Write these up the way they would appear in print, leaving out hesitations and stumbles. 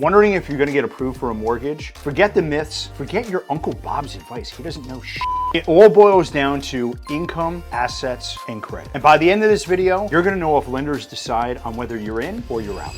Wondering if you're gonna get approved for a mortgage? Forget the myths, forget your Uncle Bob's advice. He doesn't know shit. It all boils down to income, assets, and credit. And by the end of this video, you're gonna know if lenders decide on whether you're in or you're out.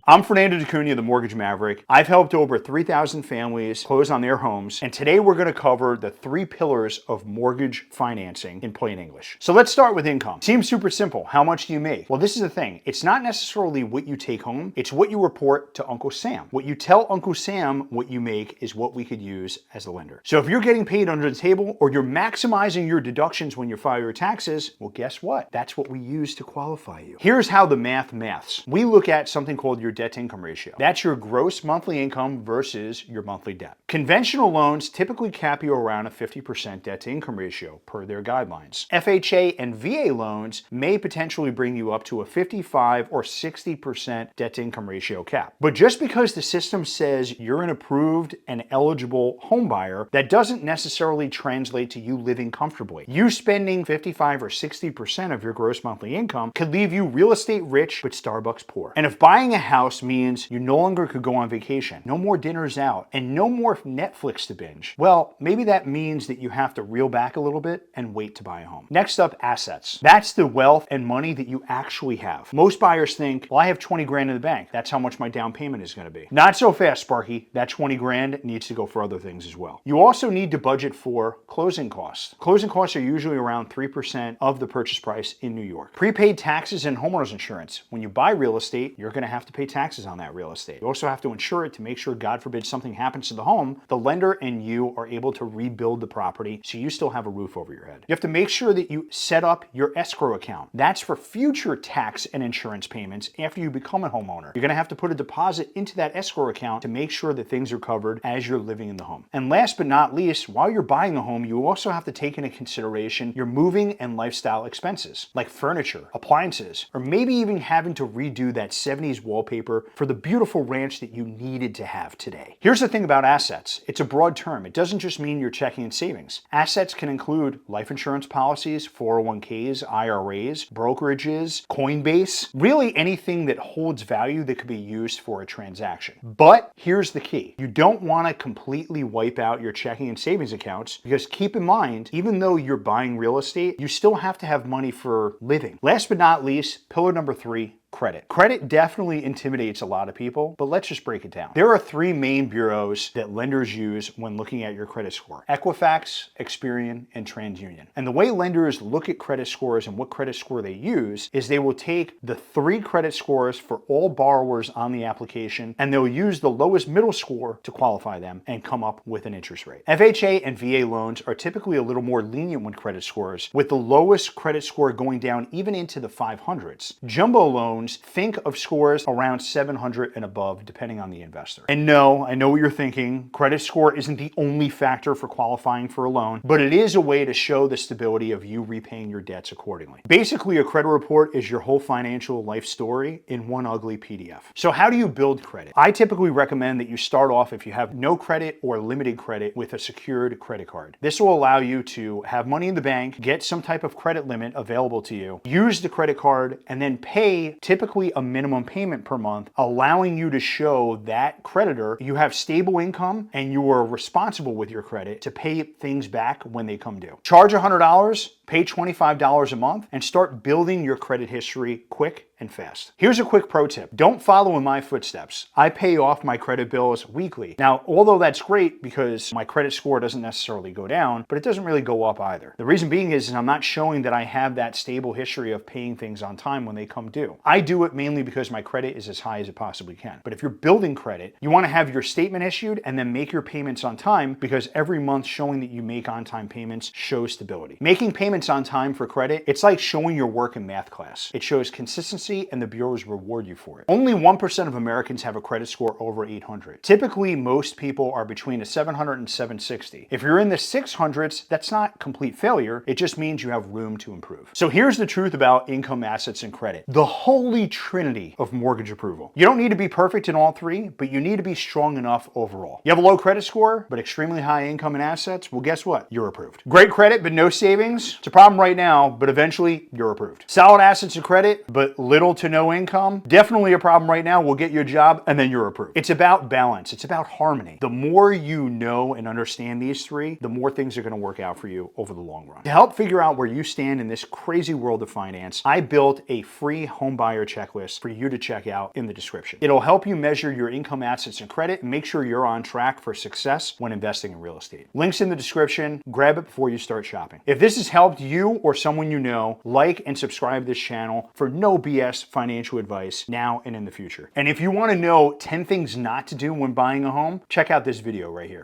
I'm Fernando DaCunha, the Mortgage Maverick. I've helped over 3,000 families close on their homes, and today we're going to cover the 3 pillars of mortgage financing in plain English. So let's start with income. Seems super simple. How much do you make? Well, this is the thing. It's not necessarily what you take home. It's what you report to Uncle Sam. What you tell Uncle Sam what you make is what we could use as a lender. So if you're getting paid under the table or you're maximizing your deductions when you file your taxes, well, guess what? That's what we use to qualify you. Here's how the maths. We look at something called your debt to income ratio. That's your gross monthly income versus your monthly debt. Conventional loans typically cap you around a 50% debt to income ratio per their guidelines. FHA and VA loans may potentially bring you up to a 55 or 60% debt to income ratio cap. But just because the system says you're an approved and eligible home buyer, that doesn't necessarily translate to you living comfortably. You spending 55 or 60% of your gross monthly income could leave you real estate rich but Starbucks poor. And if buying a house means you no longer could go on vacation, no more dinners out, and no more Netflix to binge, well, maybe that means that you have to reel back a little bit and wait to buy a home. Next up, assets. That's the wealth and money that you actually have. Most buyers think, well, I have 20 grand in the bank. That's how much my down payment is going to be. Not so fast, Sparky. That 20 grand needs to go for other things as well. You also need to budget for closing costs. Closing costs are usually around 3% of the purchase price in New York. Prepaid taxes and homeowners insurance. When you buy real estate, you're going to have to pay taxes on that real estate. You also have to insure it to make sure, God forbid, something happens to the home, the lender and you are able to rebuild the property so you still have a roof over your head. You have to make sure that you set up your escrow account. That's for future tax and insurance payments after you become a homeowner. You're going to have to put a deposit into that escrow account to make sure that things are covered as you're living in the home. And last but not least, while you're buying a home, you also have to take into consideration your moving and lifestyle expenses, like furniture, appliances, or maybe even having to redo that 70s wallpaper for the beautiful ranch that you needed to have today. Here's the thing about assets. It's a broad term. It doesn't just mean your checking and savings. Assets can include life insurance policies, 401ks, IRAs, brokerages, Coinbase, really anything that holds value that could be used for a transaction. But here's the key. You don't want to completely wipe out your checking and savings accounts because keep in mind, even though you're buying real estate, you still have to have money for living. Last but not least, pillar number 3, credit. Credit definitely intimidates a lot of people, but let's just break it down. There are 3 main bureaus that lenders use when looking at your credit score: Equifax, Experian, and TransUnion. And the way lenders look at credit scores and what credit score they use is they will take the 3 credit scores for all borrowers on the application, and they'll use the lowest middle score to qualify them and come up with an interest rate. FHA and VA loans are typically a little more lenient with credit scores, with the lowest credit score going down even into the 500s. Jumbo loans think of scores around 700 and above, depending on the investor. And no, I know what you're thinking. Credit score isn't the only factor for qualifying for a loan, but it is a way to show the stability of you repaying your debts accordingly. Basically, a credit report is your whole financial life story in one ugly PDF. So how do you build credit? I typically recommend that you start off, if you have no credit or limited credit, with a secured credit card. This will allow you to have money in the bank, get some type of credit limit available to you, use the credit card, and then pay typically a minimum payment per month, allowing you to show that creditor you have stable income and you are responsible with your credit to pay things back when they come due. Charge $100, pay $25 a month, and start building your credit history quick and fast. Here's a quick pro tip. Don't follow in my footsteps. I pay off my credit bills weekly. Now, although that's great because my credit score doesn't necessarily go down, but it doesn't really go up either. The reason being is I'm not showing that I have that stable history of paying things on time when they come due. I do it mainly because my credit is as high as it possibly can. But if you're building credit, you want to have your statement issued and then make your payments on time, because every month showing that you make on-time payments shows stability. Making payments on time for credit, it's like showing your work in math class. It shows consistency and the bureaus reward you for it. Only 1% of Americans have a credit score over 800. Typically, most people are between a 700 and 760. If you're in the 600s, that's not complete failure. It just means you have room to improve. So here's the truth about income, assets, and credit. The holy trinity of mortgage approval. You don't need to be perfect in all 3, but you need to be strong enough overall. You have a low credit score, but extremely high income and assets? Well, guess what? You're approved. Great credit, but no savings? It's a problem right now, but eventually you're approved. Solid assets and credit, but little to no income, definitely a problem right now. We'll get you a job and then you're approved. It's about balance. It's about harmony. The more you know and understand these three, the more things are going to work out for you over the long run. To help figure out where you stand in this crazy world of finance, I built a free home buyer checklist for you to check out in the description. It'll help you measure your income, assets, and credit and make sure you're on track for success when investing in real estate. Links in the description. Grab it before you start shopping. If this has helped you or someone you know, like and subscribe to this channel for no BS financial advice now and in the future. And if you want to know 10 things not to do when buying a home, check out this video right here.